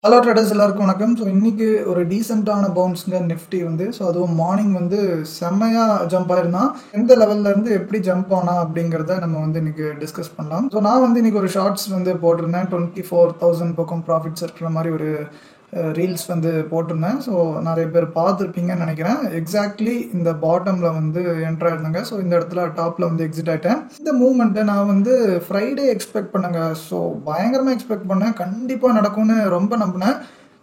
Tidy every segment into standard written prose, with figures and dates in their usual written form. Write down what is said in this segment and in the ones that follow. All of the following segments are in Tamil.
ஹலோ ட்ரேடர்ஸ் எல்லாருக்கும் வணக்கம். ஸோ இன்னைக்கு ஒரு டீசெண்டான பவுன்ஸுங்க நிஃப்டி வந்து. ஸோ அதுவும் மார்னிங் வந்து செம்மையாக ஜம்ப் ஆயிருந்தான். எந்த லெவல்ல இருந்து எப்படி ஜம்ப் ஆனா அப்படிங்கிறத நம்ம வந்து இன்னைக்கு டிஸ்கஸ் பண்ணலாம். ஸோ நான் வந்து இன்னைக்கு ஒரு ஷார்ட்ஸ் வந்து போட்டிருந்தேன். 24,000 பக்கம் ப்ராஃபிட்ஸ் இருக்கிற மாதிரி ஒரு ரீல்ஸ் வந்து போட்டிருந்தேன். ஸோ நிறைய பேர் பார்த்துருப்பீங்கன்னு நினைக்கிறேன். எக்ஸாக்ட்லி இந்த பாட்டமில் வந்து என்ட்ரு ஆயிருந்தாங்க. ஸோ இந்த இடத்துல டாப்பில் வந்து எக்ஸிட் ஆகிட்டேன். இந்த மூவ்மெண்ட்டை நான் வந்து ஃப்ரைடே எக்ஸ்பெக்ட் பண்ணேங்க. ஸோ பயங்கரமாக எக்ஸ்பெக்ட் பண்ணேன், கண்டிப்பாக நடக்கும்னு ரொம்ப நம்பினேன்.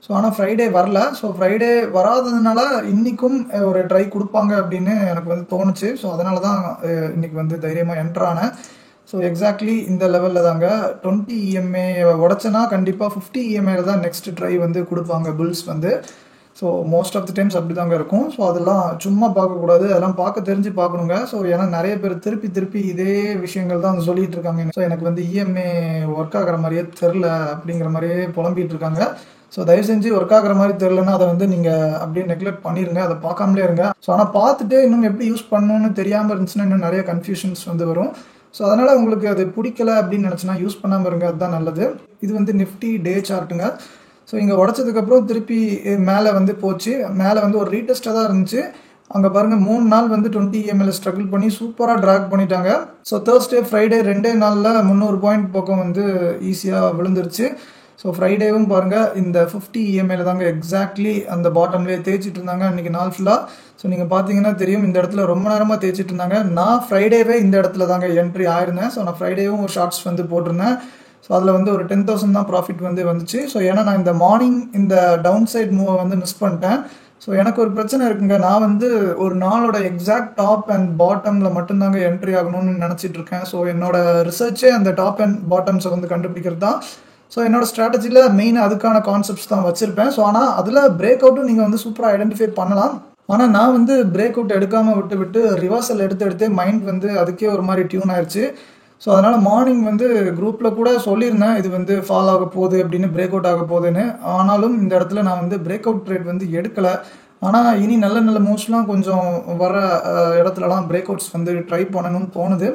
ஸோ ஆனால் ஃப்ரைடே வரல. ஸோ ஃப்ரைடே வராததுனால இன்றைக்கும் ஒரு ட்ரை கொடுப்பாங்க அப்படின்னு எனக்கு வந்து தோணுச்சு. ஸோ அதனால தான் இன்றைக்கி வந்து தைரியமாக என்ட்ரானேன். ஸோ எக்ஸாக்ட்லி இந்த லெவலில் தாங்க 20 இஎம்ஏ உடச்சனா கண்டிப்பாக 50 இஎம்ஏல தான் நெக்ஸ்ட் ட்ரை வந்து கொடுப்பாங்க புல்ஸ் வந்து. So most of the times அப்படி தாங்க இருக்கும். ஸோ அதெல்லாம் சும்மா பார்க்கக்கூடாது, அதெல்லாம் பார்க்க தெரிஞ்சு பார்க்கணுங்க. ஸோ ஏன்னா நிறைய பேர் திருப்பி இதே விஷயங்கள் தான் சொல்லிட்டு இருக்காங்க. ஸோ எனக்கு வந்து இஎம்ஏ ஒர்க் ஆகிற மாதிரியே தெரில அப்படிங்கிற மாதிரியே புலம்பிகிட்டு இருக்காங்க. ஸோ தயவு செஞ்சு ஒர்க் ஆகிற மாதிரி தெரிலன்னா அதை வந்து நீங்கள் அப்படியே நெக்லெக்ட் பண்ணிடுங்க, அதை பார்க்காமலே இருங்க. ஸோ ஆனால் பார்த்துட்டு இன்னும் எப்படி யூஸ் பண்ணணும்னு தெரியாமல் இருந்துச்சுன்னா இன்னும் நிறைய கன்ஃபியூஷன்ஸ் வந்து வரும். ஸோ அதனால் உங்களுக்கு அது பிடிக்கல அப்படின்னு நினச்சினா யூஸ் பண்ணாமல் இருங்க, அதுதான் நல்லது. இது வந்து நிஃப்டி டே சார்ட்டுங்க. ஸோ இங்கே உடச்சதுக்கப்புறம் திருப்பி மேலே வந்து போச்சு. மேலே வந்து ஒரு ரீடெஸ்ட்டாக தான் இருந்துச்சு. அங்கே பாருங்கள் 3 நாள் வந்து 20 இஎம்எல் ஸ்ட்ரகிள் பண்ணி சூப்பராக ட்ராக் பண்ணிட்டாங்க. ஸோ தேர்ஸ்டே ஃப்ரைடே 2 நாளில் 300 பாயிண்ட் பக்கம் வந்து ஈஸியாக விழுந்துருச்சு. ஸோ ஃப்ரைடேவும் பாருங்கள் இந்த 50 இஎம்ஐல தாங்க எக்ஸாக்ட்லி அந்த பாட்டம்லேயே தேய்ச்சிட்டு இருந்தாங்க அன்றைக்கி நாள் ஃபுல்லாக. ஸோ நீங்கள் பார்த்தீங்கன்னா தெரியும், இந்த இடத்துல ரொம்ப நேரமாக தேய்ச்சிட்டு இருந்தாங்க. நான் ஃப்ரைடேவே இந்த இடத்துல தாங்க என்ட்ரி ஆயிருந்தேன். ஸோ நான் ஃப்ரைடேவும் ஒரு ஷார்ட்ஸ் வந்து போட்டிருந்தேன். ஸோ அதில் வந்து ஒரு 10,000 தான் ப்ராஃபிட் வந்து வந்துச்சு. ஸோ ஏன்னா நான் இந்த மார்னிங் இந்த டவுன் சைட் மூவை வந்து மிஸ் பண்ணிட்டேன். ஸோ எனக்கு ஒரு பிரச்சனை இருக்குங்க. நான் வந்து ஒரு நாளோட எக்ஸாக்ட் டாப் அண்ட் பாட்டமில் மட்டும்தாங்க என்ட்ரி ஆகணும்னு நினச்சிட்டு இருக்கேன். ஸோ என்னோட ரிசர்ச்சே அந்த டாப் அண்ட் பாட்டம்ஸை வந்து கண்டுபிடிக்கிறது தான். ஸோ என்னோட ஸ்ட்ராட்டஜியில் மெயினாக அதுக்கான கான்செப்ட்ஸ் தான் வச்சுருப்பேன். ஸோ ஆனால் அதில் பிரேக் அவுட்டும் நீங்கள் வந்து சூப்பராக ஐடென்டிஃபை பண்ணலாம். ஆனால் நான் வந்து பிரேக் அவுட் எடுக்காமல் விட்டு ரிவர்சல் எடுத்து மைண்ட் வந்து அதுக்கே ஒரு மாதிரி டியூன் ஆயிடுச்சு. ஸோ அதனால் மார்னிங் வந்து குரூப்பில் கூட சொல்லியிருந்தேன் இது வந்து ஃபால் ஆக போகுது அப்படின்னு, பிரேக் அவுட் ஆக போகுதுன்னு. ஆனாலும் இந்த இடத்துல நான் வந்து பிரேக் அவுட் ட்ரேட் வந்து எடுக்கலை. ஆனால் இனி நல்ல மூவ்ஸ்லாம் கொஞ்சம் வர இடத்துலலாம் பிரேக் அவுட்ஸ் வந்து ட்ரை பண்ணணும்னு தோணுது.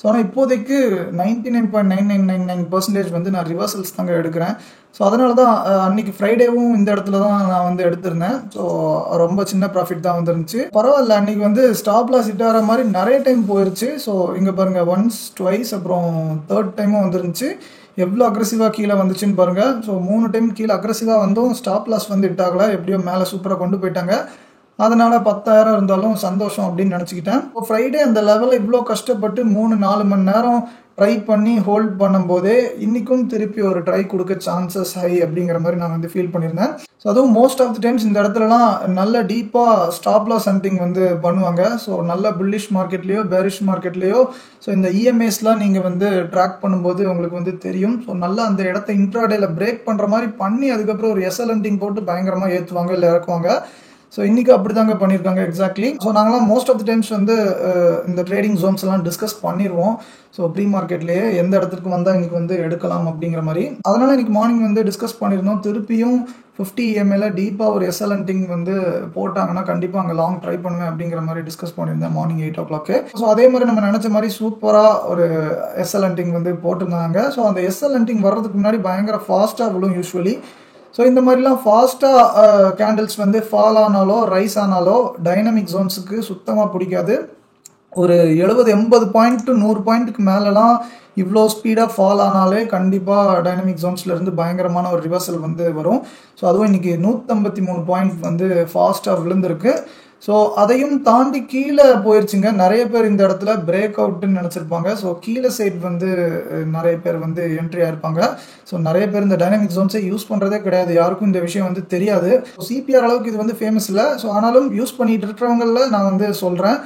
ஸோ ஆனால் இப்போதைக்கு 99.9999% வந்து நான் ரிவர்சல்ஸ் தாங்க எடுக்கிறேன். ஸோ அதனால தான் அன்றைக்கி ஃப்ரைடேவும் இந்த இடத்துல தான் நான் வந்து எடுத்திருந்தேன். ஸோ ரொம்ப சின்ன ப்ராஃபிட் தான் வந்துருந்துச்சு. பரவாயில்ல, அன்றைக்கி வந்து ஸ்டாப் லாஸ் ஹிட் ஆகிற மாதிரி நிறைய டைம் போயிருச்சு. ஸோ இங்கே பாருங்கள், ஒன்ஸ் ட்வைஸ் அப்புறம் தேர்ட் டைமும் வந்துருந்துச்சு. எவ்வளோ அக்ரெசிவாக கீழே வந்துச்சுன்னு பாருங்கள். ஸோ 3 டைம் கீழே அக்ரெசிவாக வந்தும் ஸ்டாப் லாஸ் வந்து ஹிட் ஆகலை. எப்படியோ மேலே சூப்பராக கொண்டு போயிட்டாங்க. அதனால் 10,000 இருந்தாலும் சந்தோஷம் அப்படின்னு நினச்சிக்கிட்டேன். இப்போ ஃப்ரைடே அந்த லெவலில் இவ்வளோ கஷ்டப்பட்டு 3-4 மணி நேரம் ட்ரை பண்ணி ஹோல்ட் பண்ணும்போதே இன்றைக்கும் திருப்பி ஒரு ட்ரை கொடுக்க சான்சஸ் ஹை அப்படிங்கிற மாதிரி நான் வந்து ஃபீல் பண்ணியிருந்தேன். ஸோ அதுவும் மோஸ்ட் ஆஃப் தி டைம்ஸ் இந்த இடத்துலலாம் நல்ல டீப்பாக ஸ்டாப் லாஸ் ஹண்டிங் வந்து பண்ணுவாங்க. ஸோ நல்ல புல்லிஷ் மார்க்கெட்லேயோ பேரிஷ் மார்க்கெட்லேயோ ஸோ இந்த இஎம்ஐஸ்லாம் நீங்கள் வந்து ட்ராக் பண்ணும்போது உங்களுக்கு வந்து தெரியும். ஸோ நல்லா அந்த இடத்த இன்ட்ராடேல பிரேக் பண்ணுற மாதிரி பண்ணி அதுக்கப்புறம் ஒரு எஸ்எல் ஹண்டிங் போட்டு பயங்கரமாக ஏற்றுவாங்க இல்லை இறக்குவாங்க. ஸோ இன்றைக்கி அப்படி தாங்க பண்ணியிருக்காங்க எக்ஸாக்ட்லி. ஸோ நாங்களாம் மோஸ்ட் ஆஃப் தி டைம்ஸ் வந்து இந்த ட்ரேடிங் ஜோன்ஸ் எல்லாம் டிஸ்கஸ் பண்ணிடுவோம். ஸோ ப்ரீ மார்க்கெட்லேயே எந்த இடத்துக்கு வந்தால் இன்றைக்கி வந்து எடுக்கலாம் அப்படிங்கிற மாதிரி. அதனால் இன்றைக்கி மார்னிங் வந்து டிஸ்கஸ் பண்ணியிருந்தோம். திருப்பியும் 50 இஎம்ஐல டீப்பாக ஒரு எஸ்எல் ஹண்டிங் வந்து போட்டாங்கன்னா கண்டிப்பாக அங்கே லாங் ட்ரை பண்ணுவேன் அப்படிங்கிற மாதிரி டிஸ்கஸ் பண்ணியிருந்தேன் மார்னிங் 8 o'clock. ஸோ அதே மாதிரி நம்ம நினச்ச மாதிரி சூப்பராக ஒரு எஸ்எல் ஹண்டிங் வந்து போட்டிருந்தாங்க. ஸோ அந்த எஸ்எல் ஹண்டிங் வர்றதுக்கு முன்னாடி பயங்கர ஃபாஸ்ட்டாக விழும் யூஸ்வலி. ஸோ இந்த மாதிரிலாம் ஃபாஸ்ட்டாக கேண்டில்ஸ் வந்து ஃபால் ஆனாலோ ரைஸ் ஆனாலோ டைனமிக் ஜோன்ஸுக்கு சுத்தமாக பிடிக்காது. ஒரு 70-80 பாயிண்ட் டு 100 பாயிண்ட்டுக்கு மேலெலாம் இவ்வளோ ஸ்பீடாக ஃபால் ஆனாலே கண்டிப்பாக டைனமிக் ஜோன்ஸ்லேருந்து பயங்கரமான ஒரு ரிவர்சல் வந்து வரும். ஸோ அதுவும் இன்றைக்கி 153 பாயிண்ட் வந்து ஃபாஸ்ட்டாக விழுந்திருக்கு. ஸோ அதையும் தாண்டி கீழே போயிடுச்சுங்க. நிறைய பேர் இந்த இடத்துல பிரேக் அவுட்டுன்னு நினச்சிருப்பாங்க. ஸோ கீழே சைட் வந்து நிறைய பேர் வந்து என்ட்ரி ஆயிருப்பாங்க. ஸோ நிறைய பேர் இந்த டைனமிக் ஜோன்ஸை யூஸ் பண்ணுறதே கிடையாது. யாருக்கும் இந்த விஷயம் வந்து தெரியாது. சிபிஆர் அளவுக்கு இது வந்து ஃபேமஸ் இல்லை. ஸோ ஆனாலும் யூஸ் பண்ணிட்டு இருக்கிறவங்கள நான் வந்து சொல்கிறேன்,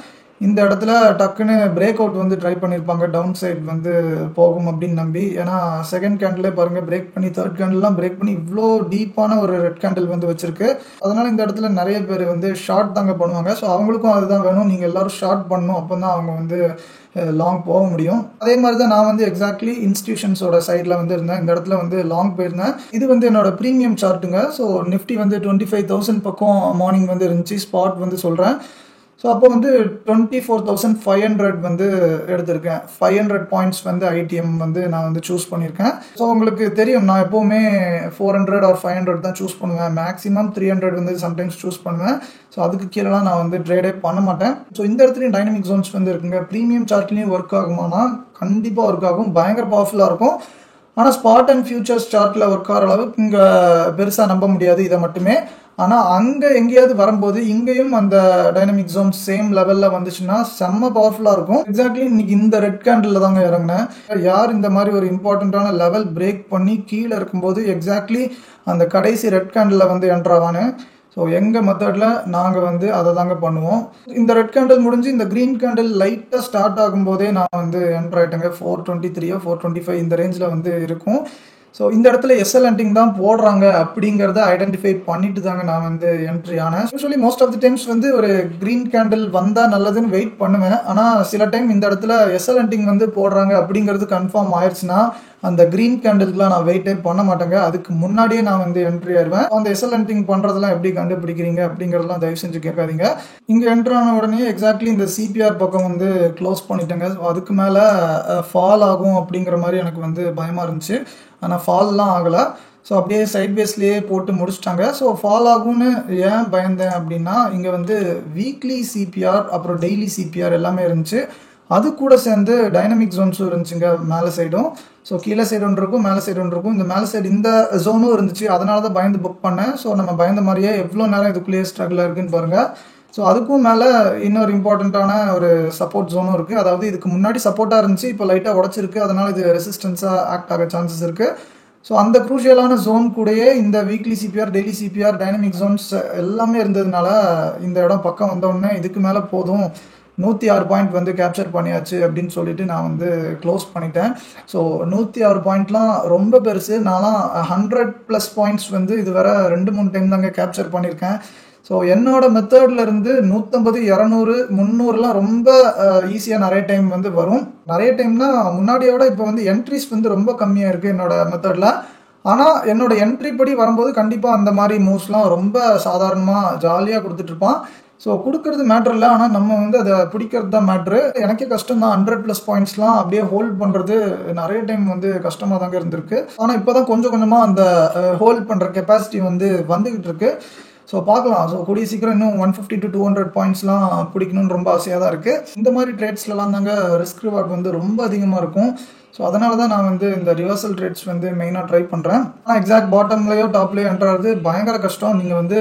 இந்த இடத்துல டக்குன்னு பிரேக் அவுட் வந்து ட்ரை பண்ணியிருப்பாங்க, டவுன் சைட் வந்து போகும் அப்படின்னு நம்பி. ஏன்னா செகண்ட் கேண்டிலே பாருங்கள் பிரேக் பண்ணி, தேர்ட் கேண்டில்லாம் பிரேக் பண்ணி இவ்வளோ டீப்பான ஒரு ரெட் கேண்டில் வந்து வச்சிருக்கு. அதனால் இந்த இடத்துல நிறைய பேர் வந்து ஷார்ட் தாங்க பண்ணுவாங்க. ஸோ அவங்களுக்கும் அதுதான் வேணும், நீங்கள் எல்லோரும் ஷார்ட் பண்ணணும், அப்போ தான் அவங்க வந்து லாங் போக முடியும். அதே மாதிரி தான் நான் வந்து எக்ஸாக்ட்லி இன்ஸ்டிடியூஷன்ஸோட சைடில் வந்து இருந்தேன். இந்த இடத்துல வந்து லாங் போயிருந்தேன். இது வந்து என்னோட ப்ரீமியம் சார்ட்டுங்க. ஸோ நிஃப்டி வந்து 25,000 பக்கம் மார்னிங் வந்து இருந்துச்சு. ஸ்பாட் வந்து சொல்கிறேன். ஸோ அப்போ வந்து 24,500 வந்து எடுத்திருக்கேன். 500 பாயிண்ட்ஸ் வந்து ஐடிஎம் வந்து நான் வந்து சூஸ் பண்ணியிருக்கேன். ஸோ உங்களுக்கு தெரியும் நான் எப்போவுமே 400 ஆர் 500 தான் சூஸ் பண்ணுவேன். மேக்ஸிமம் 300 வந்து சம்டைம்ஸ் சூஸ் பண்ணுவேன். ஸோ அதுக்கு கீழெலாம் நான் வந்து ட்ரேடே பண்ண மாட்டேன். ஸோ இந்த இடத்துலையும் டைனமிக் ஜோன்ஸ் வந்து இருக்குங்க. ப்ரீமியம் சார்ட்லேயும் ஒர்க் ஆகுமானா கண்டிப்பாக ஒர்க் ஆகும். பயங்கர பவர்ஃபுல்லாக இருக்கும். ஆனால் ஸ்பாட் அண்ட் ஃபியூச்சர்ஸ் சார்ட்டில் ஒர்க் ஆகிற அளவுக்கு இங்கே பெருசாக நம்ப முடியாது இதை மட்டுமே. ஆனால் அங்கே எங்கேயாவது வரும்போது இங்கேயும் அந்த டைனமிக் ஜோன் சேம் லெவலில் வந்துச்சுன்னா செம்ம பவர்ஃபுல்லாக இருக்கும். எக்ஸாக்ட்லி இன்னைக்கு இந்த ரெட் கேண்டில் தாங்க இறங்கினேன். யார் இந்த மாதிரி ஒரு இம்பார்ட்டண்ட்டான லெவல் பிரேக் பண்ணி கீழே இருக்கும்போது எக்ஸாக்ட்லி அந்த கடைசி ரெட் கேண்டில் வந்து என்ட்ராவானு. ஸோ எங்கள் மெத்தடில் நாங்கள் வந்து அதை தாங்க பண்ணுவோம். இந்த ரெட் கேண்டில் முடிஞ்சு இந்த க்ரீன் கேண்டில் லைட்டாக ஸ்டார்ட் ஆகும்போதே நான் வந்து என்ட்ரு ஆகிட்டேங்க. 423 425 இந்த ரேஞ்சில் வந்து இருக்கும். ஸோ இந்த இடத்துல எஸ்எல் ஹண்டிங் தான் போடுறாங்க அப்படிங்கிறத ஐடென்டிஃபை பண்ணிட்டு தாங்க நான் வந்து என்ட்ரி ஆனேன். Usually most of the times வந்து ஒரு க்ரீன் கேண்டில் வந்தால் நல்லதுன்னு வெயிட் பண்ணுவேன். ஆனால் சில டைம் இந்த இடத்துல எஸ்எல் ஹண்டிங் வந்து போடுறாங்க அப்படிங்கிறது கன்ஃபார்ம் ஆயிடுச்சுன்னா அந்த க்ரீன் கேண்டில்க்குலாம் நான் வெயிட்டே பண்ண மாட்டேங்க. அதுக்கு முன்னாடியே நான் வந்து என்ட்ரி ஆயிடுவேன். அந்த எஸ்எல் ஹண்டிங் பண்ணுறதெல்லாம் எப்படி கண்டுபிடிக்கிறீங்க அப்படிங்கிறதெல்லாம் தயவு செஞ்சு கேட்காதீங்க. இங்கே என்ட்ரி ஆன உடனே எக்ஸாக்ட்லி இந்த சிபிஆர் பக்கம் வந்து க்ளோஸ் பண்ணிட்டேங்க. அதுக்கு மேலே ஃபால் ஆகும் அப்படிங்கிற மாதிரி எனக்கு வந்து பயமாக இருந்துச்சு. ஆனால் ஃபால்லாம் ஆகலை. ஸோ அப்படியே சைட்வேஸ்லேயே போட்டு முடிச்சிட்டாங்க. ஸோ ஃபால் ஆகும்னு ஏன் பயந்தேன் அப்படின்னா இங்கே வந்து வீக்லி சிபிஆர் அப்புறம் டெய்லி சிபிஆர் எல்லாமே இருந்துச்சு. அது கூட சேர்ந்து டைனமிக் ஜோன்ஸும் இருந்துச்சுங்க மேலே சைடும். ஸோ கீழே சைடு ஒன்று இருக்கும், மேலே சைடு ஒன்று இருக்கும். இந்த மேலே சைடு இந்த ஜோனும் இருந்துச்சு. அதனால தான் பயந்து புக் பண்ணேன். ஸோ நம்ம பயந்த மாதிரியே எவ்வளோ நேரம் இதுக்குள்ளேயே ஸ்ட்ரகிளாக இருக்குன்னு பாருங்கள். ஸோ அதுக்கும் மேலே இன்னொரு இம்பார்ட்டண்ட்டான ஒரு சப்போர்ட் ஜோனும் இருக்குது. அதாவது இதுக்கு முன்னாடி சப்போர்ட்டாக இருந்துச்சு, இப்போ லைட்டாக உடச்சிருக்கு. அதனால் இது ரெசிஸ்டன்ஸாக ஆக்ட் ஆக சான்சஸ் இருக்குது. ஸோ அந்த குரூஷியலான ஜோன் கூடயே இந்த weekly CPR daily CPR dynamic zones எல்லாமே இருந்ததுனால இந்த இடம் பக்கம் வந்தோடனே இதுக்கு மேலே போதும் 106 பாயிண்ட் வந்து கேப்சர் பண்ணியாச்சு அப்படின்னு சொல்லிட்டு நான் வந்து க்ளோஸ் பண்ணிட்டேன். ஸோ 106 பாயிண்ட்லாம் ரொம்ப பெருசு. நான்லாம் 100+ பாயிண்ட்ஸ் வந்து இது வர 2-3 டைம் தாங்க கேப்சர் பண்ணியிருக்கேன். ஸோ என்னோட மெத்தடில் இருந்து 150 200 300லாம் ரொம்ப ஈஸியாக நிறைய டைம் வந்து வரும். நிறைய டைம்னா முன்னாடியோட இப்போ வந்து என்ட்ரிஸ் வந்து ரொம்ப கம்மியாக இருக்குது என்னோட மெத்தடில். ஆனால் என்னோட என்ட்ரி படி வரும்போது கண்டிப்பாக அந்த மாதிரி மூவ்ஸ்லாம் ரொம்ப சாதாரணமாக ஜாலியாக கொடுத்துட்ருப்பான். ஸோ கொடுக்கறது மேட்ரு இல்லை, ஆனால் நம்ம வந்து அதை பிடிக்கிறது தான் மேட்ரு. எனக்கே கஷ்டம் தான் 100+ பாயிண்ட்ஸ்லாம் அப்படியே ஹோல்ட் பண்ணுறது நிறைய டைம் வந்து கஷ்டமாக தாங்க இருந்திருக்கு. ஆனால் இப்போ தான் கொஞ்சம் கொஞ்சமாக அந்த ஹோல்ட் பண்ணுற கெப்பாசிட்டி வந்து வந்துக்கிட்டு இருக்கு. ஸோ பார்க்கலாம். ஸோ கூடிய சீக்கிரம் இன்னும் 150 to 200 பாயிண்ட்ஸ்லாம் பிடிக்கணும்னு ரொம்ப ஆசையாக தான் இருக்குது. இந்த மாதிரி ட்ரேட்ஸ்லாம் தாங்க ரிஸ்க் ரிவார்ட் வந்து ரொம்ப அதிகமாக இருக்கும். ஸோ அதனால தான் நான் வந்து இந்த ரிவர்சல் ட்ரேட்ஸ் வந்து மெயினாக ட்ரை பண்ணுறேன். ஆனால் எக்ஸாக்ட் பாட்டம்லேயோ டாப்லேயோ என்ட்ராது பயங்கர கஷ்டம். நீங்கள் வந்து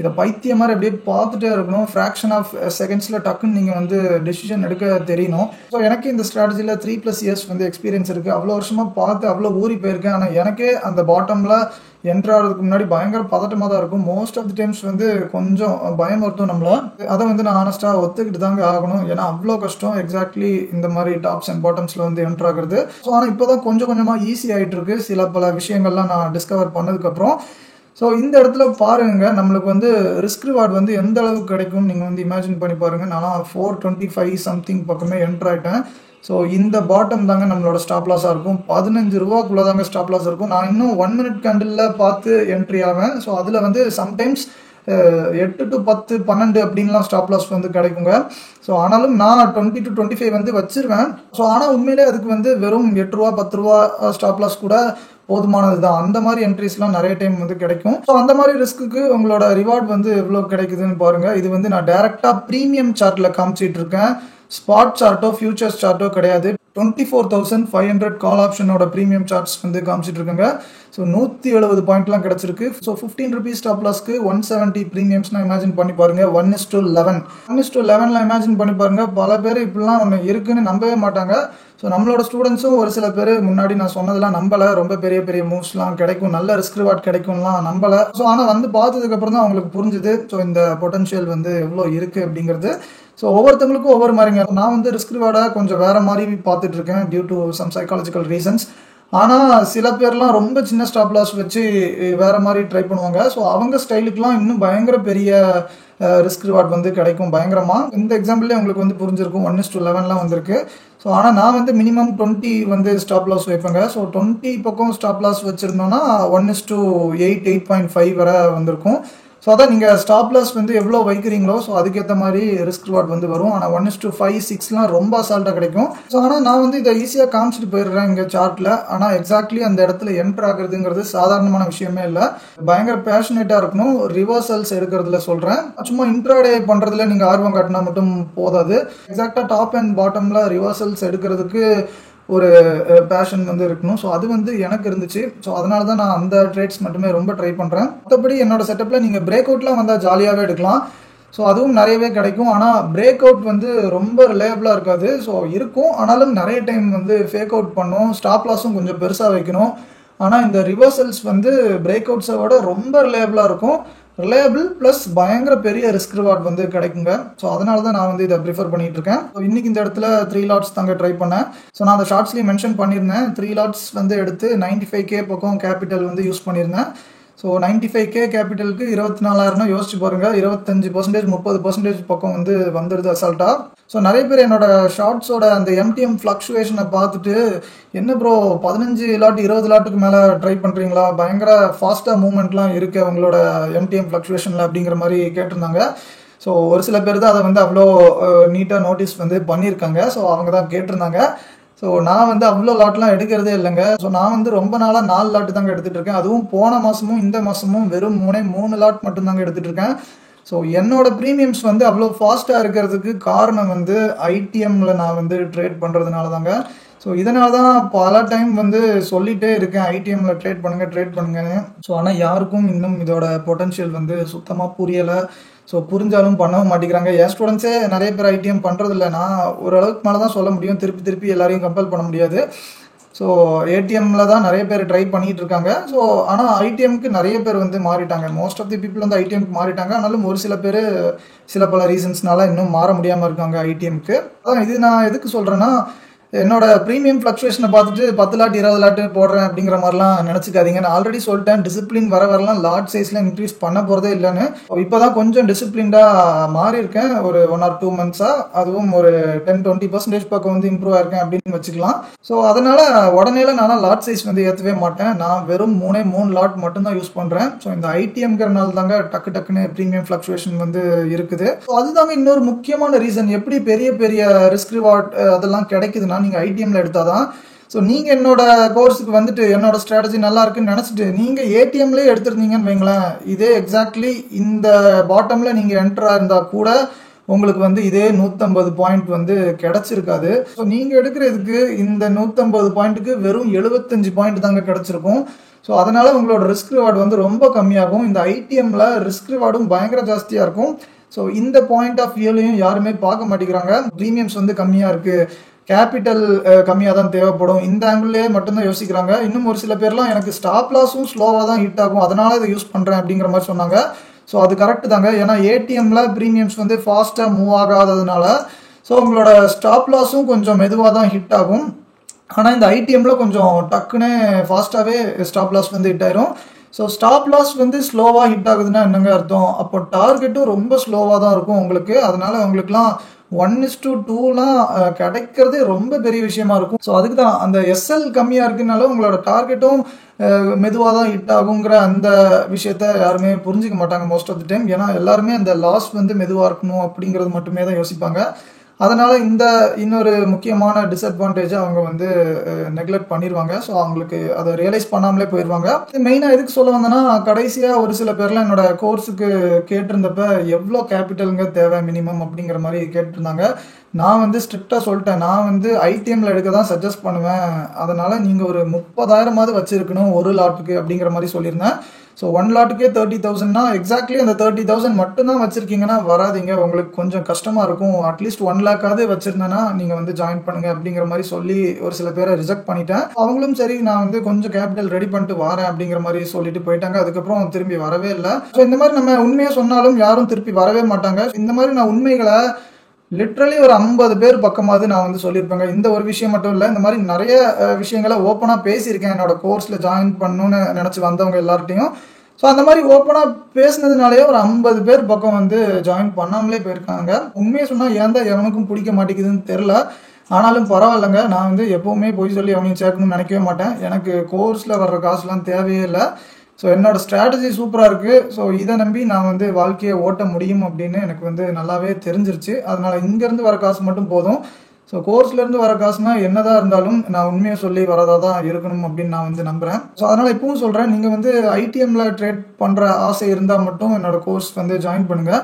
இதை பைத்திய மாதிரி அப்படியே பார்த்துட்டே இருக்கணும். ஃப்ராக்ஷன் ஆஃப் செகண்ட்ஸில் டக்குன்னு நீங்கள் வந்து டெசிஷன் எடுக்க தெரியணும். ஸோ எனக்கு இந்த ஸ்ட்ராட்டஜியில் 3+ இயர்ஸ் வந்து எக்ஸ்பீரியன்ஸ் இருக்குது. அவ்வளோ வருஷமாக பார்த்து அவ்வளோ ஊறி போயிருக்கேன். ஆனால் எனக்கே அந்த பாட்டமில் என்ட்ராகிறதுக்கு முன்னாடி பயங்கர பதட்டமாக தான் இருக்கும். மோஸ்ட் ஆஃப் தி டைம்ஸ் வந்து கொஞ்சம் பயம் வருத்தும் நம்மளை. அதை வந்து நான் ஆனஸ்ட்டாக ஒத்துக்கிட்டு தாங்க ஆகணும். ஏன்னா அவ்வளோ கஷ்டம் எக்ஸாக்ட்லி இந்த மாதிரி டாப்ஸ் அண்ட் பாட்டம்ஸில் வந்து என்ட்ராகிறது. ஸோ ஆனால் இப்போ தான் கொஞ்சம் கொஞ்சமாக ஈஸி ஆகிட்டு இருக்கு சில பல விஷயங்கள்லாம் நான் டிஸ்கவர் பண்ணதுக்கப்புறம். ஸோ இந்த இடத்துல பாருங்க நம்மளுக்கு வந்து ரிஸ்க் ரிவார்டு வந்து எந்த அளவுக்கு கிடைக்கும் நீங்கள் வந்து இமேஜின் பண்ணி பாருங்கள். நான் 425 சம்திங் பக்கமே என்ட்ரு ஆகிட்டேன். ஸோ இந்த பாட்டம் தாங்க நம்மளோட ஸ்டாப் லாஸாக இருக்கும். 15 ரூபாக்குள்ளே தாங்க ஸ்டாப் லாஸ் இருக்கும். நான் இன்னும் 1 மினிட் கேண்டிலில் பார்த்து என்ட்ரி ஆவேன். ஸோ அதில் வந்து சம்டைம்ஸ் 8 to 10 12 அப்படின்லாம் ஸ்டாப் லாஸ் வந்து கிடைக்குங்க. ஸோ ஆனாலும் நான் 20 to 25 வந்து வச்சிருவேன். ஸோ ஆனால் உண்மையிலே அதுக்கு வந்து வெறும் 8 ரூபா 10 ரூபா ஸ்டாப் லாஸ் கூட போதுமானது தான். அந்த மாதிரி என்ட்ரிஸ்லாம் நிறைய டைம் வந்து கிடைக்கும். ஸோ அந்த மாதிரி ரிஸ்க்கு உங்களோட ரிவார்ட் வந்து எவ்வளோ கிடைக்குதுன்னு பாருங்கள். இது வந்து நான் டேரெக்டாக ப்ரீமியம் சார்ட்டில் காமிச்சிட்டு இருக்கேன். ஸ்பாட் சார்ட்டோ ஃபியூச்சர்ஸ் சார்ட்டோ கிடையாது. 24,500 கால் ஆப்ஷனோட ப்ரீமியம் சார்ட்ஸ் வந்து காமிச்சிட்டு இருக்குங்க. ஸோ 170 பாயிண்ட்லாம் கிடச்சிருக்கு. ஸோ 15 rupees ஸ்டாப் லாஸ்க்கு 170 ப்ரீமியம்ஸ்னால் இமேஜின் பண்ணி பாருங்கள். 1:11 1:11 இமேஜின் பண்ணி பாருங்கள். பல பேர் இப்படிலாம் ஒன்று இருக்குன்னு நம்பவே மாட்டாங்க. ஸோ நம்மளோட ஸ்டூடெண்ட்ஸும் ஒரு சில பேர் முன்னாடி நான் சொன்னதெல்லாம் நம்பலை. ரொம்ப பெரிய பெரிய மூவ்ஸ்லாம் கிடைக்கும், நல்ல ரிஸ்க் ரிவார்ட் கிடைக்கும்லாம் நம்பலை. ஸோ ஆனால் வந்து பார்த்ததுக்கப்புறம் தான் அவங்களுக்கு புரிஞ்சுது ஸோ இந்த பொட்டன்ஷியல் வந்து எவ்வளோ இருக்குது அப்படிங்கிறது. ஸோ ஒவ்வொருத்தவங்களுக்கும் ஒவ்வொரு மாதிரிங்க. நான் வந்து ரிஸ்க் ரிவார்டாக கொஞ்சம் வேறு மாதிரி பார்த்துட்டு இருக்கேன் due to some psychological reasons. ஆனால் சில பேர்லாம் ரொம்ப சின்ன ஸ்டாப் லாஸ் வச்சு வேறு மாதிரி ட்ரை பண்ணுவாங்க. ஸோ அவங்க ஸ்டைலுக்குலாம் இன்னும் பயங்கர பெரிய ரிஸ்க் ரிவார்ட் வந்து கிடைக்கும் பயங்கரமாக. இந்த எக்ஸாம்பிள்லேயே உங்களுக்கு வந்து புரிஞ்சிருக்கும். 1:11 வந்திருக்கு. ஸோ ஆனால் நான் வந்து மினிமம் 20 வந்து ஸ்டாப் லாஸ் வைப்பேங்க. ஸோ 20 பக்கம் ஸ்டாப் லாஸ் வச்சுருந்தோன்னா 1:8 8.5 வரை வந்திருக்கும். ஸோ அதான் நீங்கள் ஸ்டாப் லாஸ் வந்து எவ்வளோ வைக்கிறீங்களோ ஸோ அதுக்கேற்ற மாதிரி ரிஸ்க் ரிவார்ட் வந்து வரும். ஆனால் 1:5, 6லாம் ரொம்ப அசால்ட்டாக கிடைக்கும். ஸோ ஆனால் நான் வந்து இதை ஈஸியாக காமிச்சிட்டு போயிடுறேன் இங்கே சார்ட்டில். ஆனால் எக்ஸாக்ட்லி அந்த இடத்துல என்ட்ரு ஆகுறதுங்கிறது சாதாரணமான விஷயமே இல்லை. பயங்கர பேஷனேட்டாக இருக்கணும். ரிவர்சல்ஸ் எடுக்கிறதுல சொல்கிறேன். சும்மா இன்ட்ராடே பண்ணுறதுல நீங்கள் ஆர்வம் காட்டினா மட்டும் போதாது. எக்ஸாக்டாக டாப் அண்ட் பாட்டமில் ரிவர்சல்ஸ் எடுக்கிறதுக்கு ஒரு பேஷன் வந்து இருக்கணும். ஸோ அது வந்து எனக்கு இருந்துச்சு. ஸோ அதனால தான் நான் அந்த ட்ரேட்ஸ் மட்டுமே ரொம்ப ட்ரை பண்ணுறேன். மற்றபடி என்னோட செட்டப்பில் நீங்கள் பிரேக் அவுட்லாம் வந்தால் ஜாலியாகவே எடுக்கலாம். ஸோ அதுவும் நிறையவே கிடைக்கும். ஆனால் பிரேக் அவுட் வந்து ரொம்ப ரிலையபிளாக இருக்காது. ஸோ இருக்கும், ஆனாலும் நிறைய டைம் வந்து ஃபேக் அவுட் பண்ணும். ஸ்டாப் லாஸும் கொஞ்சம் பெருசாக வைக்கணும். ஆனால் இந்த ரிவர்சல்ஸ் வந்து பிரேக் அவுட்ஸை விட ரொம்ப ரிலையபிளாக இருக்கும். ரிலையபிள் ப்ளஸ் பயங்கர பெரிய ரிஸ்க் ரிவார்ட் வந்து கிடைக்குங்க. ஸோ அதனால தான் நான் வந்து இதை ப்ரிஃபர் பண்ணிட்டு இருக்கேன். ஸோ இன்னைக்கு இந்த இடத்துல 3 லாட்ஸ் தாங்க ட்ரை பண்ணேன். ஸோ நான் அந்த ஷார்ட்ஸ்லேயே மென்ஷன் பண்ணியிருந்தேன். 3 லாட்ஸ் வந்து எடுத்து 95K பக்கம் கேபிட்டல் வந்து யூஸ் பண்ணியிருந்தேன். ஸோ 95K கேபிட்டலுக்கு 24,000 யோசிச்சு பாருங்க. 25%, 30% பக்கம் வந்து வந்துடுது அசால்ட்டா. ஸோ நிறைய பேர் என்னோட ஷார்ட்ஸோட அந்த MTM ஃப்ளக்சுவேஷனை பார்த்துட்டு, என்ன ப்ரோ 15 லாட் 20 லாட்டுக்கு மேலே ட்ரை பண்ணுறீங்களா, பயங்கர ஃபாஸ்ட்டாக மூவ்மெண்ட்லாம் இருக்கு அவங்களோட MTM ஃப்ளக்சுவேஷனில் அப்படிங்கிற மாதிரி கேட்டிருந்தாங்க. ஸோ ஒரு சில பேர் தான் அதை வந்து அவ்வளோ நீட்டாக நோட்டீஸ் வந்து பண்ணியிருக்காங்க. ஸோ அவங்க தான் கேட்டிருந்தாங்க. ஸோ நான் வந்து அவ்வளோ லாட்லாம் எடுக்கிறதே இல்லைங்க. ஸோ நான் வந்து ரொம்ப நாளாக 4 லாட்டு தாங்க எடுத்துகிட்டு இருக்கேன். அதுவும் போன மாதமும் இந்த மாதமும் வெறும் 3 லாட் மட்டும்தாங்க எடுத்துகிட்டு இருக்கேன். ஸோ என்னோட ப்ரீமியம்ஸ் வந்து அவ்வளோ ஃபாஸ்ட்டாக இருக்கிறதுக்கு காரணம் வந்து ஐடிஎம்மில் நான் வந்து ட்ரேட் பண்ணுறதுனால தாங்க. ஸோ இதனால தான் பல டைம் வந்து சொல்லிகிட்டே இருக்கேன், ஐடிஎம்மில் ட்ரேட் பண்ணுங்கன்னு. ஸோ ஆனால் யாருக்கும் இன்னும் இதோட பொட்டன்ஷியல் வந்து சுத்தமாக புரியலை. ஸோ புரிஞ்சாலும் பண்ணவும் மாட்டேங்கிறாங்க. என் ஸ்டூடெண்ட்ஸே நிறைய பேர் ஐடிஎம் பண்ணுறதில்ல. நான் ஓரளவுக்கு மேலே தான் சொல்ல முடியும், திருப்பி எல்லாரையும் கம்பல் பண்ண முடியாது. ஸோ ஏடிஎம்மில் தான் நிறைய பேர் ட்ரை பண்ணிகிட்டு இருக்காங்க. ஸோ ஆனால் ஐடிஎம்க்கு நிறைய பேர் வந்து மாறிட்டாங்க. மோஸ்ட் ஆஃப் தி பீப்புள் வந்து ஐடிஎம்க்கு மாறிட்டாங்க. ஆனாலும் ஒரு சில பேர் சில பல ரீசன்ஸ்னால இன்னும் மாற முடியாமல் இருக்காங்க ஐடிஎம்க்கு. அதான் இது நான் எதுக்கு சொல்கிறேன்னா, என்னோட ப்ரீமியம் ஃப்ளக்சுவேஷனை பார்த்துட்டு 10 லாட் 20 லாட்டு போடுறேன் அப்படிங்கிற மாதிரிலாம் நினச்சிக்காதீங்க. நான் ஆல்ரெடி சொல்லிட்டேன், டிசிப்ளின் வரலாம் லாட் சைஸில் இன்க்ரீஸ் பண்ண போகிறதே இல்லைன்னு. இப்போ தான் கொஞ்சம் டிசிப்ளின்டாக மாறி இருக்கேன் ஒரு 1 or 2 months-ஆக. அதுவும் ஒரு 10-20% பக்கம் வந்து இம்ப்ரூவ் ஆயிருக்கேன் அப்படின்னு வச்சுக்கலாம். ஸோ அதனால் உடனேல நான் லாட் சைஸ் வந்து ஏற்றவே மாட்டேன். நான் வெறும் 3 லாட் மட்டும்தான் யூஸ் பண்ணுறேன். ஸோ இந்த ஐடிஎம்ங்கிறனால தாங்க டக்குன்னு ப்ரீமியம் ஃப்ளக்சுவேஷன் வந்து இருக்குது. ஸோ அதுதாங்க இன்னொரு முக்கியமான ரீசன், எப்படி பெரிய ரிஸ்க் ரிவார்ட் அதெல்லாம் கிடைக்குதுன்னா நீங்கள் ஐடிஎம்ல எடுத்தாதான். ஸோ நீங்கள் என்னோட கோர்ஸுக்கு வந்துட்டு என்னோட ஸ்ட்ராட்டஜி நல்லா இருக்குன்னு நினச்சிட்டு நீங்கள் ஏடிஎம்லேயே எடுத்துருந்தீங்கன்னு வைங்களேன், இதே எக்ஸாக்ட்லி இந்த பாட்டமில் நீங்கள் என்ட்ராக இருந்தால் கூட உங்களுக்கு வந்து இதே 150 பாயிண்ட் வந்து கிடைச்சிருக்காது. ஸோ நீங்கள் எடுக்கிறதுக்கு இந்த 150 பாயிண்ட்டுக்கு வெறும் 75 பாயிண்ட் தாங்க கிடைச்சிருக்கும். ஸோ அதனால் உங்களோட ரிஸ்க் ரிவார்டு வந்து ரொம்ப கம்மியாகும். இந்த ஐடிஎம்மில் ரிஸ்க் ரிவார்டும் பயங்கர ஜாஸ்தியாக இருக்கும். ஸோ இந்த பாயிண்ட் ஆஃப் வியூலையும் யாருமே பார்க்க மாட்டேங்கிறாங்க. ப்ரீமியம்ஸ் வந்து கம்மியாக இருக்குது, கேபிட்டல் கம்மியாக தான் தேவைப்படும், இந்த ஆங்கிள்லேயே மட்டும்தான் யோசிக்கிறாங்க. இன்னும் ஒரு சில பேர்லாம் எனக்கு ஸ்டாப் லாஸும் ஸ்லோவாக தான் ஹிட் ஆகும், அதனால இதை யூஸ் பண்ணுறேன் அப்படிங்கிற மாதிரி சொன்னாங்க. ஸோ அது கரெக்டு தாங்க. ஏன்னா ஏடிஎம்மில் ப்ரீமியம்ஸ் வந்து ஃபாஸ்ட்டாக மூவ் ஆகாததுனால ஸோ உங்களோட ஸ்டாப் லாஸும் கொஞ்சம் மெதுவாக தான் ஹிட் ஆகும். ஆனால் இந்த ஐடிஎம்மில் கொஞ்சம் டக்குன்னு ஃபாஸ்ட்டாகவே ஸ்டாப் லாஸ் வந்து ஹிட் ஆயிரும். ஸோ ஸ்டாப் லாஸ் வந்து ஸ்லோவாக ஹிட் ஆகுதுன்னா என்னங்க அர்த்தம், அப்போ டார்கெட்டும் ரொம்ப ஸ்லோவாக தான் இருக்கும் உங்களுக்கு. அதனால உங்களுக்குலாம் 1:2லாம் கிடைக்கிறதே ரொம்ப பெரிய விஷயமா இருக்கும். ஸோ அதுக்கு தான் அந்த எஸ்எல் கம்மியாக இருக்குனால உங்களோட டார்கெட்டும் மெதுவாக தான் ஹிட் ஆகுங்கிற அந்த விஷயத்த யாருமே புரிஞ்சிக்க மாட்டாங்க மோஸ்ட் ஆஃப் தி டைம். ஏன்னா எல்லாருமே அந்த லாஸ் வந்து மெதுவாக இருக்கணும் அப்படிங்கிறது மட்டுமே தான் யோசிப்பாங்க. அதனால இந்த இன்னொரு முக்கியமான டிஸ்அட்வான்டேஜை அவங்க வந்து நெக்லெக்ட் பண்ணிடுவாங்க. ஸோ அவங்களுக்கு அதை ரியலைஸ் பண்ணாமலே போயிடுவாங்க. மெயினாக எதுக்கு சொல்ல வந்தேன்னா, கடைசியாக ஒரு சில பேர்லாம் என்னோட கோர்ஸுக்கு கேட்டிருந்தப்ப எவ்வளோ கேபிட்டலுங்க தேவை மினிமம் அப்படிங்கிற மாதிரி கேட்டிருந்தாங்க. நான் வந்து ஸ்ட்ரிக்டாக சொல்லிட்டேன், நான் வந்து ஐடிஎம்மில் எடுக்க தான் சஜஸ்ட் பண்ணுவேன். அதனால் நீங்கள் ஒரு 30,000 வச்சுருக்கணும் ஒரு லாட்டுக்கு அப்படிங்கிற மாதிரி சொல்லியிருந்தேன். ஸோ 1 லாட்டுக்கே 30,000னா எக்ஸாக்ட்லி அந்த 30,000 மட்டும்தான் வச்சுருக்கீங்கன்னா வராதிங்க, உங்களுக்கு கொஞ்சம் கஷ்டமாக இருக்கும். அட்லீஸ்ட் 1 லாக்காவது வச்சுருந்தேன்னா நீங்கள் வந்து ஜாயின் பண்ணுங்கள் அப்படிங்கிற மாதிரி சொல்லி ஒரு சில பேரை ரிஜெக்ட் பண்ணிட்டேன். அவங்களும் சரி நான் வந்து கொஞ்சம் கேபிட்டல் ரெடி பண்ணிட்டு வரேன் அப்படிங்கிற மாதிரி சொல்லிட்டு போயிட்டாங்க. அதுக்கப்புறம் திரும்பி வரவே இல்லை. ஸோ இந்த மாதிரி நம்ம உண்மையை சொன்னாலும் யாரும் திருப்பி வரவே மாட்டாங்க. இந்த மாதிரி நான் உண்மைகளை லிட்ரலி ஒரு 50 பேர் பக்கமாவது நான் வந்து சொல்லியிருப்பேங்க. இந்த ஒரு விஷயம் மட்டும் இல்லை, இந்த மாதிரி நிறைய விஷயங்களை ஓப்பனாக பேசியிருக்கேன் என்னோட கோர்ஸில் ஜாயின் பண்ணணும்னு நினச்சி வந்தவங்க எல்லார்ட்டையும். ஸோ அந்த மாதிரி ஓப்பனாக பேசினதுனாலேயே ஒரு 50 பேர் பக்கம் வந்து ஜாயின் பண்ணாமலே போயிருக்காங்க. உண்மையை சொன்னால் ஏன் தான் எவனுக்கும் பிடிக்க மாட்டேங்குதுன்னு தெரில. ஆனாலும் பரவாயில்லைங்க, நான் வந்து எப்போவுமே போய் சொல்லி அவனையும் சேர்க்கணும்னு நினைக்கவே மாட்டேன். எனக்கு கோர்ஸில் வர்ற காசுலாம் தேவையே இல்லை. ஸோ என்னோட ஸ்ட்ராட்டஜி சூப்பராக இருக்குது. ஸோ இதை நம்பி நான் வந்து வாழ்க்கையை ஓட்ட முடியும் அப்படின்னு எனக்கு வந்து நல்லாவே தெரிஞ்சிருச்சு. அதனால் இங்கேருந்து வர காசு மட்டும் போதும். ஸோ கோர்ஸ்லேருந்து வர காசுனா என்னதான் இருந்தாலும் நான் உண்மையை சொல்லி வரதாக தான் இருக்கணும் அப்படின்னு நான் வந்து நம்புகிறேன். ஸோ அதனால் இப்பவும் சொல்கிறேன், நீங்கள் வந்து ஐடிஎம்மில் ட்ரேட் பண்ணுற ஆசை இருந்தால் மட்டும் என்னோட கோர்ஸ் வந்து ஜாயின் பண்ணுங்கள்.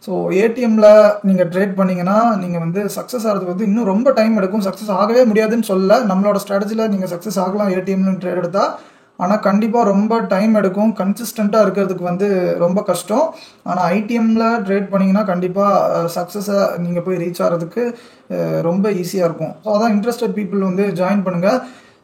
ஸோ ஏடிஎம்மில் நீங்கள் ட்ரேட் பண்ணிங்கன்னா நீங்கள் வந்து சக்ஸஸ் ஆகிறதுக்கு வந்து இன்னும் ரொம்ப டைம் எடுக்கும். சக்ஸஸ் ஆகவே முடியாதுன்னு சொல்லலை. நம்மளோட ஸ்ட்ராட்டஜியில் நீங்கள் சக்ஸஸ் ஆகலாம் ஏடிஎம்ல ட்ரேட் எடுத்தால். ஆனால் கண்டிப்பாக ரொம்ப டைம் எடுக்கும். கன்சிஸ்டண்ட்டாக இருக்கிறதுக்கு வந்து ரொம்ப கஷ்டம். ஆனால் ஐடிஎம்மில் ட்ரேட் பண்ணிங்கன்னா கண்டிப்பாக சக்ஸஸை நீங்கள் போய் ரீச் ஆகிறதுக்கு ரொம்ப ஈஸியாக இருக்கும். ஸோ அதான் இன்ட்ரெஸ்டட் பீப்புள் வந்து ஜாயின் பண்ணுங்கள்.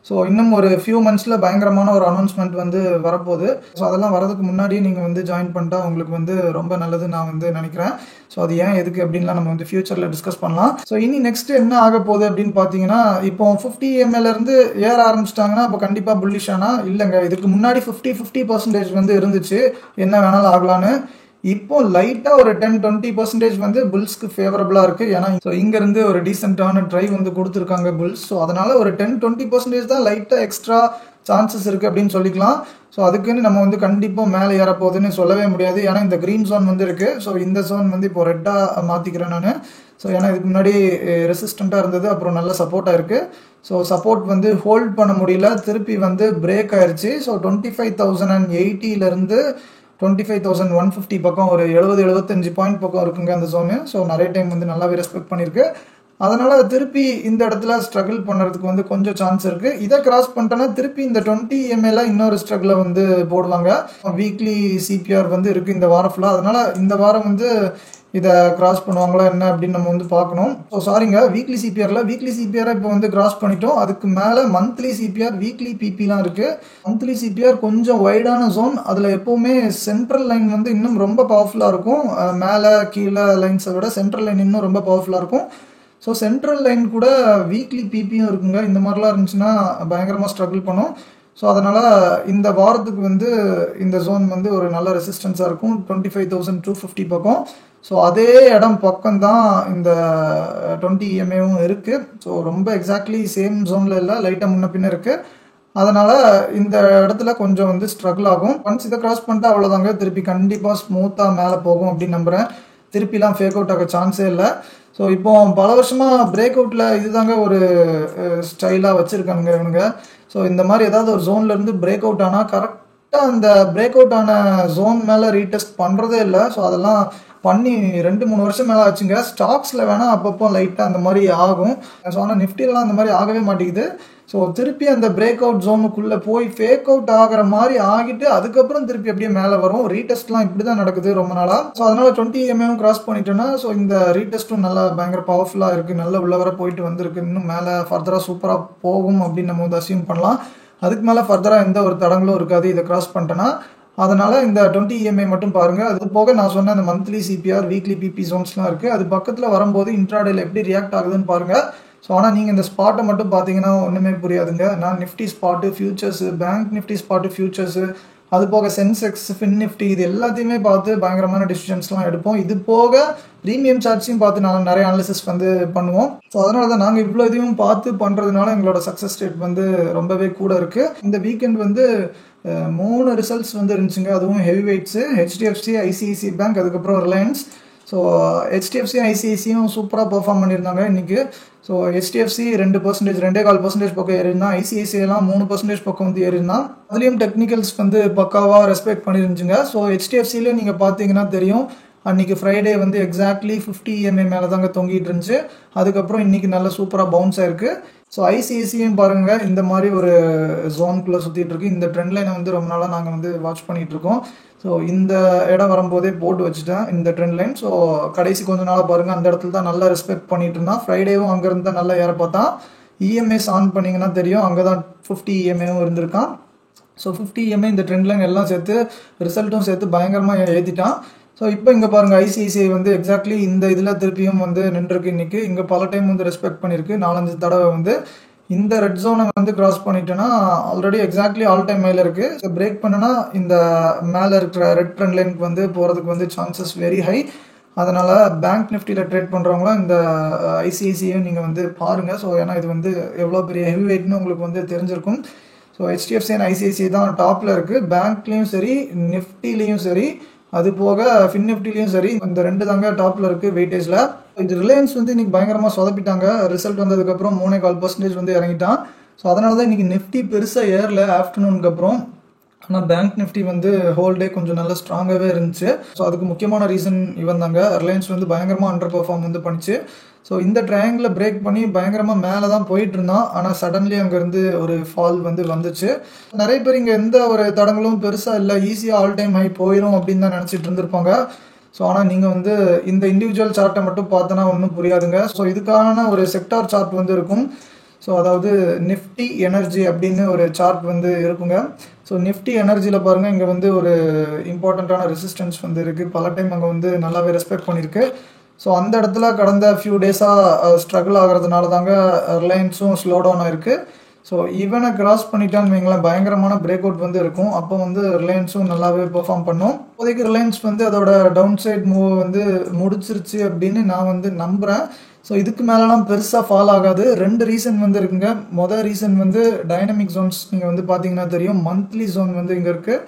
ஸோ இன்னும் ஒரு ஃபியூ மந்த்ஸில் பயங்கரமான ஒரு அனௌன்ஸ்மெண்ட் வந்து வரப்போகுது. ஸோ அதெல்லாம் வரதுக்கு முன்னாடியே நீங்கள் வந்து ஜாயின் பண்ணிட்டா உங்களுக்கு வந்து ரொம்ப நல்லது நான் வந்து நினைக்கிறேன். ஸோ அது ஏன் எதுக்கு அப்படின்லாம் நம்ம வந்து ஃபியூச்சரில் டிஸ்கஸ் பண்ணலாம். ஸோ இனி நெக்ஸ்ட் என்ன ஆக போகுது அப்படின்னு பார்த்தீங்கன்னா, இப்போ 50 ml இருந்து ஏற ஆரம்பிச்சிட்டாங்கன்னா அப்போ கண்டிப்பாக புல்லிஷானா இல்லைங்க. இதுக்கு முன்னாடி 50% வந்து இருந்துச்சு, என்ன வேணாலும் ஆகலான்னு. இப்போ லைட்டாக ஒரு 10-20% வந்து புல்ஸ்க்கு ஃபேவரபுளாக இருக்குது. ஏன்னா ஸோ இங்கேருந்து ஒரு டீசெண்டான ட்ரைவ் வந்து கொடுத்துருக்காங்க புல்ஸ். ஸோ அதனால் ஒரு 10-20% தான் லைட்டாக எக்ஸ்ட்ரா சான்சஸ் இருக்குது அப்படின்னு சொல்லிக்கலாம். ஸோ அதுக்குன்னு நம்ம வந்து கண்டிப்பாக மேலே ஏற போகுதுன்னு சொல்லவே முடியாது. ஏன்னா இந்த க்ரீன் ஜோன் வந்து இருக்குது. ஸோ இந்த ஜோன் வந்து இப்போ ரெட்டாக மாற்றிக்கிறேன் நான். ஸோ ஏன்னா இதுக்கு முன்னாடி ரெசிஸ்டண்ட்டாக இருந்தது, அப்புறம் நல்ல சப்போர்ட்டாக இருக்குது. ஸோ சப்போர்ட் வந்து ஹோல்ட் பண்ண முடியல, திருப்பி வந்து பிரேக் ஆயிடுச்சு. ஸோ 25,080 25,150 பக்கம் ஒரு 70-75 பாயிண்ட் பக்கம் இருக்குங்க அந்த ஜோனு. ஸோ நிறைய டைம் வந்து நல்லாவே ரெஸ்பெக்ட் பண்ணியிருக்கு. அதனால் திருப்பி இந்த இடத்துல ஸ்ட்ரகிள் பண்ணுறதுக்கு வந்து கொஞ்சம் சான்ஸ் இருக்குது. இதை கிராஸ் பண்ணிட்டோன்னா திருப்பி இந்த 20 ml இன்னொரு ஸ்ட்ரகிளை வந்து போடுவாங்க. வீக்லி சிபிஆர் வந்து இருக்குது இந்த வாரம் ஃபுல்லாக. அதனால் இந்த வாரம் வந்து இதை கிராஸ் பண்ணுவாங்களா என்ன அப்படின்னு நம்ம வந்து பார்க்கணும். ஸோ சாரிங்க, வீக்லி சிபிஆரை இப்போ வந்து கிராஸ் பண்ணிட்டோம். அதுக்கு மேலே மந்த்லி சிபிஆர், வீக்லி பிபிலாம் இருக்குது. மந்த்லி சிபிஆர் கொஞ்சம் வைடான ஜோன். அதில் எப்போவுமே சென்ட்ரல் லைன் வந்து இன்னும் ரொம்ப பவர்ஃபுல்லாக இருக்கும். மேலே கீழே லைன்ஸை விட சென்ட்ரல் லைன் இன்னும் ரொம்ப பவர்ஃபுல்லாக இருக்கும். ஸோ சென்ட்ரல் லைன் கூட வீக்லி பிபியும் இருக்குங்க. இந்த மாதிரிலாம் இருந்துச்சுன்னா பயங்கரமாக ஸ்ட்ரகிள் பண்ணும். ஸோ அதனால் இந்த வாரத்துக்கு வந்து இந்த ஜோன் வந்து ஒரு நல்ல ரெசிஸ்டன்ஸாக இருக்கும், 25,250 பக்கம். ஸோ அதே இடம் பக்கம் தான் இந்த 20 EMAவும் இருக்குது. ஸோ ரொம்ப எக்ஸாக்ட்லி சேம் ஜோனில் இல்லை, லைட்டாக முன்ன பின்ன இருக்குது. அதனால் இந்த இடத்துல கொஞ்சம் வந்து ஸ்ட்ரகிள் ஆகும். ஒன்ஸ் இதை கிராஸ் பண்ணிட்டா அவ்வளோதாங்க, திருப்பி கண்டிப்பாக ஸ்மூத்தாக மேலே போகும் அப்படின்னு நம்புகிறேன். திருப்பிலாம் ஃபேக் அவுட் ஆக சான்ஸே இல்லை. ஸோ இப்போ பல வருஷமாக பிரேக் அவுட்டில் இதுதாங்க ஒரு ஸ்டைலாக வச்சுருக்கானுங்க இவனுங்க. ஸோ இந்த மாதிரி ஏதாவது ஒரு ஜோன்லேருந்து பிரேக் அவுட் ஆனால் கரெக்டாக அந்த பிரேக் அவுட் ஆன ஜோன் மேலே ரீடெஸ்ட் பண்ணுறதே இல்லை. ஸோ அதெல்லாம் பண்ணி 2-3 வருஷம் மேலே ஆச்சுங்க. ஸ்டாக்ஸில் வேணால் அப்பப்போ லைட்டாக அந்த மாதிரி ஆகும். ஸோ ஆனால் நிஃப்டிலாம் அந்த மாதிரி ஆகவே மாட்டேங்குது. ஸோ திருப்பி அந்த பிரேக் அவுட் ஜோனுக்குள்ளே போய் ஃபேக் அவுட் ஆகிற மாதிரி ஆகிட்டு அதுக்கப்புறம் திருப்பி அப்படியே மேலே வரும். ரீடெஸ்ட்லாம் இப்படி தான் நடக்குது ரொம்ப நாளாக. ஸோ அதனால் 20 EMAவும் கிராஸ் பண்ணிட்டோன்னா ஸோ இந்த ரீடெஸ்ட்டும் நல்லா பயங்கர பவர்ஃபுல்லாக இருக்குது, நல்ல உள்ள வர போயிட்டு வந்திருக்கு. இன்னும் மேலே ஃபர்தராக சூப்பராக போகும் அப்படின்னு நம்ம வந்து அசியூம் பண்ணலாம். அதுக்கு மேலே ஃபர்தராக எந்த ஒரு தடங்களும் இருக்காது இதை கிராஸ் பண்ணிட்டோன்னா. அதனால் இந்த 20 EMA மட்டும் பாருங்கள். அது போக நான் சொன்ன அந்த மந்த்லி சிபிஆர், வீக்லி பிபி ஜோன்ஸ்லாம் இருக்குது. அது பக்கத்தில் வரும்போது இன்ட்ராடேல எப்படி ரியாக்ட் ஆகுதுன்னு பாருங்கள். ஸோ ஆனால் நீங்கள் இந்த ஸ்பாட்டை மட்டும் பார்த்தீங்கன்னா ஒன்றுமே புரியாதுங்க. நான் Nifty spot, futures, bank Nifty spot, futures, அது போக சென்செக்ஸ், ஃபின் நிஃப்டி, இது எல்லாத்தையுமே பார்த்து பயங்கரமான டிசிஷன்ஸ்லாம் எடுப்போம். இது போக ப்ரீமியம் சார்ட்ஸையும் பார்த்து நாங்கள் நிறைய அனாலிசிஸ் வந்து பண்ணுவோம். ஸோ அதனால தான் நாங்கள் இவ்வளோ இதையும் பார்த்து பண்ணுறதுனால எங்களோட சக்ஸஸ் ரேட் வந்து ரொம்பவே கூட இருக்குது. இந்த வீக்கெண்ட் வந்து 3 ரிசல்ட்ஸ் வந்து இருந்துச்சுங்க. அதுவும் heavy weights, HDFC, ICICI bank, அதுக்கப்புறம் ரிலையன்ஸ். ஸோ HDFC, ICICIயும் சூப்பராக பெர்ஃபார்ம் பண்ணியிருந்தாங்க இன்றைக்கி. ஸோ HDFC 2%, 2.25% பக்கம் ஏறினா, ICICIலாம் 3% பக்கம் வந்து ஏறினா. அதுலேயும் டெக்னிக்கல்ஸ் வந்து பக்காவாக ரெஸ்பெக்ட் பண்ணிருந்துச்சுங்க. ஸோ HDFCல நீங்கள் பார்த்தீங்கன்னா தெரியும், அன்றைக்கி ஃப்ரைடே வந்து எக்ஸாக்ட்லி 50 EMA மேலே தாங்க தொங்கிட்டு இருந்துச்சு. அதுக்கப்புறம் இன்றைக்கி நல்லா சூப்பராக பவுன்ஸ் ஆயிருக்கு. ஸோ ICICIயும் பாருங்கள் இந்த மாதிரி ஒரு ஜோனுக்குள்ளே சுற்றிட்டு இருக்கு. இந்த ட்ரெண்ட் லைனை வந்து ரொம்ப நாளாக நாங்கள் வந்து வாட்ச் பண்ணிகிட்டு இருக்கோம். ஸோ இந்த இடம் வரும்போதே போட்டு வச்சுட்டேன் இந்த ட்ரெண்ட் லைன். ஸோ கடைசி கொஞ்ச நாளாக பாருங்கள் அந்த இடத்துல தான் நல்லா ரெஸ்பெக்ட் பண்ணிட்டு இருந்தான். ஃப்ரைடேவும் அங்கேருந்து தான் நல்லா ஏற பார்த்தான். EMAs ஆன் பண்ணிங்கன்னா தெரியும், அங்கே தான் 50 EMAவும் இருந்திருக்கான். ஸோ 50 EMA இந்த ட்ரெண்ட் லைன் எல்லாம் சேர்த்து ரிசல்ட்டும் சேர்த்து பயங்கரமாக ஏற்றிட்டான். ஸோ இப்போ இங்கே பாருங்கள் ICICI வந்து எக்ஸாக்ட்லி இந்த இதில் திருப்பியும் வந்து நின்றுருக்கு இன்றைக்கி. இங்கே பல டைம் வந்து ரெஸ்பெக்ட் பண்ணியிருக்கு. 4-5 தடவை வந்து இந்த ரெட் ஜோனை வந்து கிராஸ் பண்ணிட்டேன்னா ஆல்ரெடி எக்ஸாக்ட்லி ஆல் டைம் மேலே இருக்குது. ஸோ பிரேக் பண்ணுன்னா இந்த மேலே இருக்கிற ரெட் ட்ரெண்ட் லைனுக்கு வந்து போகிறதுக்கு வந்து சான்சஸ் வெரி ஹை. அதனால் பேங்க் நிஃப்டியில் ட்ரேட் பண்ணுறவங்களாம் இந்த ICICIயும் நீங்கள் வந்து பாருங்கள். ஸோ ஏன்னா இது வந்து எவ்வளோ பெரிய ஹெவி வெயிட்னு உங்களுக்கு வந்து தெரிஞ்சிருக்கும். ஸோ ஹெச்டிஎஃப்சி அண்ட் ஐசிஐசிஐ தான் டாப்பில் இருக்குது. பேங்க்லேயும் சரி, நிஃப்டிலையும் சரி, அது போக ஃபின் நிஃப்டிலையும் சரி, இந்த 2 தாங்க டாப்பில் இருக்குது வெயிட்டேஜில். இது ரிலையன்ஸ் வந்து இன்றைக்கி பயங்கரமாக சொதப்பிட்டாங்க. ரிசல்ட் வந்ததுக்கப்புறம் 3.4% வந்து இறங்கிட்டான். ஸோ அதனால தான் இன்றைக்கி நிஃப்டி பெருசாக ஏறல ஆஃப்டர்நூனுக்கு அப்புறம். ஆனால் பேங்க் நிஃப்டி வந்து ஹோல் டே கொஞ்சம் நல்லா ஸ்ட்ராங்காகவே இருந்துச்சு. ஸோ அதுக்கு முக்கியமான ரீசன் இவன் தாங்க. ரிலையன்ஸ் வந்து பயங்கரமாக அண்டர் பெர்ஃபார்ம் வந்து பண்ணிச்சு. ஸோ இந்த ட்ரையாங்கில் பிரேக் பண்ணி பயங்கரமாக மேலே தான் போயிட்டு இருந்தான். ஆனால் சடன்லி அங்கேருந்து ஒரு ஃபால் வந்து வந்துச்சு. நிறைய பேர் இங்கே எந்த ஒரு தடங்களும் பெருசாக இல்லை, ஈஸியாக ஆல் டைம் ஹை போயிடும் அப்படின்னு தான் நினச்சிட்டு இருந்திருப்பாங்க. ஸோ ஆனால் நீங்கள் வந்து இந்த இண்டிவிஜுவல் சார்ட்டை மட்டும் பார்த்தோன்னா ஒன்றும் புரியாதுங்க. ஸோ இதுக்கான ஒரு செக்டார் சார்ட் வந்து இருக்கும். ஸோ அதாவது நிஃப்டி எனர்ஜி அப்படின்னு ஒரு சார்ட் வந்து இருக்குங்க. ஸோ நிஃப்டி எனர்ஜியில் பாருங்கள், இங்கே வந்து ஒரு இம்பார்ட்டண்ட்டான ரெசிஸ்டன்ஸ் வந்து இருக்குது. பல டைம் அங்கே வந்து நல்லாவே ரெஸ்பெக்ட் பண்ணியிருக்கு. ஸோ அந்த இடத்துல கடந்த ஃபியூ டேஸாக ஸ்ட்ரகிள் ஆகிறதுனால தாங்க ரிலையன்ஸும் ஸ்லோ டவுன் ஆயிருக்கு. ஸோ இவனை கிராஸ் பண்ணிட்டான்னு வைங்களேன், பயங்கரமான பிரேக் அவுட் வந்து இருக்கும். அப்போ வந்து ரிலையன்ஸும் நல்லாவே பெர்ஃபார்ம் பண்ணும். இப்போதைக்கு ரிலையன்ஸ் வந்து அதோட டவுன் சைட் மூவ் வந்து முடிச்சிருச்சு அப்படின்னு நான் வந்து நம்புகிறேன். ஸோ இதுக்கு மேலெலாம் பெருசாக ஃபால் ஆகாது. 2 ரீசன் வந்து இருக்குங்க. மொதல் ரீசன் வந்து டைனமிக் ஜோன்ஸ் நீங்கள் வந்து பார்த்தீங்கன்னா தெரியும். மந்த்லி ஜோன் வந்து இங்கே இருக்குது.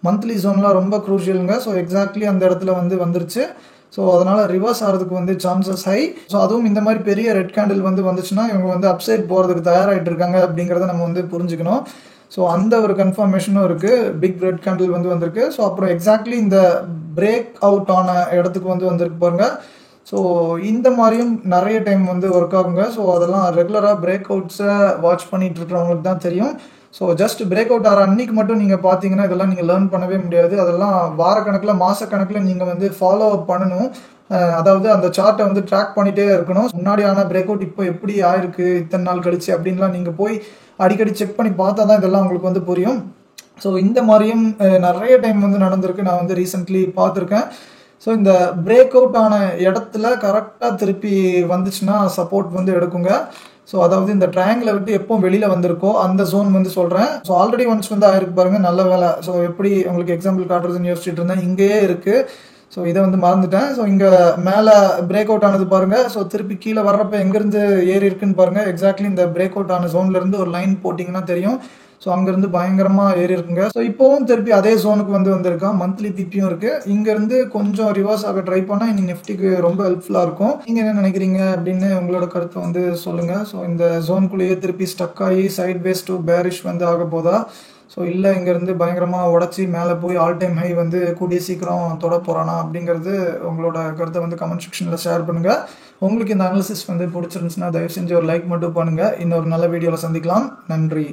மந்த்லி ஜோன்லாம் ரொம்ப க்ரூஷியலுங்க. ஸோ எக்ஸாக்ட்லி அந்த இடத்துல வந்து வந்துருச்சு. ஸோ அதனால் ரிவர்ஸ் ஆகிறதுக்கு வந்து சான்சஸ் ஹை. ஸோ அதுவும் இந்த மாதிரி பெரிய ரெட் கேண்டில் வந்து வந்துச்சுன்னா இவங்க வந்து அப்சைட் போகிறதுக்கு தயாராகிட்டு இருக்காங்க அப்படிங்கிறத நம்ம வந்து புரிஞ்சுக்கணும். ஸோ அந்த ஒரு கன்ஃபர்மேஷனும் இருக்குது. பிக் ரெட் கேண்டில் வந்து வந்திருக்கு. ஸோ அப்புறம் எக்ஸாக்ட்லி இந்த பிரேக் அவுட் ஆன இடத்துக்கு வந்து வந்திருக்கு பாருங்க. ஸோ இந்த மாதிரியும் நிறைய டைம் வந்து ஒர்க் ஆகுங்க. ஸோ அதெல்லாம் ரெகுலராக பிரேக் அவுட்ஸை வாட்ச் பண்ணிட்டு இருக்கிறவங்களுக்கு தான் தெரியும். ஸோ ஜஸ்ட் பிரேக் அவுட் ஆகிற அன்னைக்கு மட்டும் நீங்கள் பார்த்தீங்கன்னா இதெல்லாம் நீங்கள் லேர்ன் பண்ணவே முடியாது. அதெல்லாம் வாரக்கணக்கில் மாதக்கணக்கில் நீங்கள் வந்து ஃபாலோ அப் பண்ணணும். அதாவது அந்த சார்ட்டை வந்து ட்ராக் பண்ணிகிட்டே இருக்கணும். முன்னாடியான பிரேக் அவுட் இப்போ எப்படி ஆயிருக்கு இத்தனை நாள் கழிச்சு அப்படின்லாம் நீங்கள் போய் அடிக்கடி செக் பண்ணி பார்த்தா தான் இதெல்லாம் உங்களுக்கு வந்து புரியும். ஸோ இந்த மாதிரியும் நிறைய டைம் வந்து நடந்திருக்கு. நான் வந்து ரீசெண்ட்லி பார்த்துருக்கேன். ஸோ இந்த பிரேக் அவுட் ஆன இடத்துல கரெக்டாக திருப்பி வந்துச்சுன்னா சப்போர்ட் வந்து எடுக்குங்க. ஸோ அதாவது இந்த ட்ரையாங்கிளை விட்டு எப்போ வெளியில் வந்திருக்கோ அந்த ஜோன் வந்து சொல்கிறேன். ஸோ ஆல்ரெடி ஒன்ஸ் வந்து ஆயிருக்கு பாருங்கள், நல்ல வேலை. ஸோ எப்படி உங்களுக்கு எக்ஸாம்பிள் காட்டுறதுன்னு யோசிச்சுட்டு இருந்தேன், இங்கேயே இருக்குது. ஸோ இதை வந்து மறந்துட்டேன். ஸோ இங்கே மேலே பிரேக் அவுட் ஆனது பாருங்கள். ஸோ திருப்பி கீழே வர்றப்ப எங்கேருந்து ஏறி இருக்குன்னு பாருங்கள். எக்ஸாக்ட்லி இந்த பிரேக் அவுட் ஆன ஜோன்லேருந்து ஒரு லைன் போட்டிங்கன்னா தெரியும். ஸோ அங்கேருந்து பயங்கரமாக ஏறி இருக்குங்க. ஸோ இப்போவும் திருப்பி அதே ஜோனுக்கு வந்து வந்திருக்கான். மந்த்லி பிபியும் இருக்குது. இங்கேருந்து கொஞ்சம் ரிவர்ஸ் ஆக ட்ரை பண்ணால் இன்னைக்கு நிஃப்டிக்கு ரொம்ப ஹெல்ப்ஃபுல்லாக இருக்கும். நீங்கள் என்ன நினைக்கிறீங்க அப்படின்னு உங்களோட கருத்தை வந்து சொல்லுங்கள். ஸோ இந்த ஜோனுக்குள்ளேயே திருப்பி ஸ்டக் ஆகி சைட் பேஸ் டு பேரிஷ் வந்து ஆக போதா, ஸோ இல்லை இங்கேருந்து பயங்கரமாக உடச்சி மேலே போய் ஆல் டைம் ஹை வந்து கூடிய சீக்கிரம் தொட போகிறானா அப்படிங்கிறது உங்களோட கருத்தை வந்து கமெண்ட் செக்ஷனில் ஷேர் பண்ணுங்கள். உங்களுக்கு இந்த அனாலிசிஸ் வந்து பிடிச்சிருந்துச்சுன்னா தயவு செஞ்சு ஒரு லைக் மட்டும் பண்ணுங்கள். இன்னொரு நல்ல வீடியோவில் சந்திக்கலாம். நன்றி.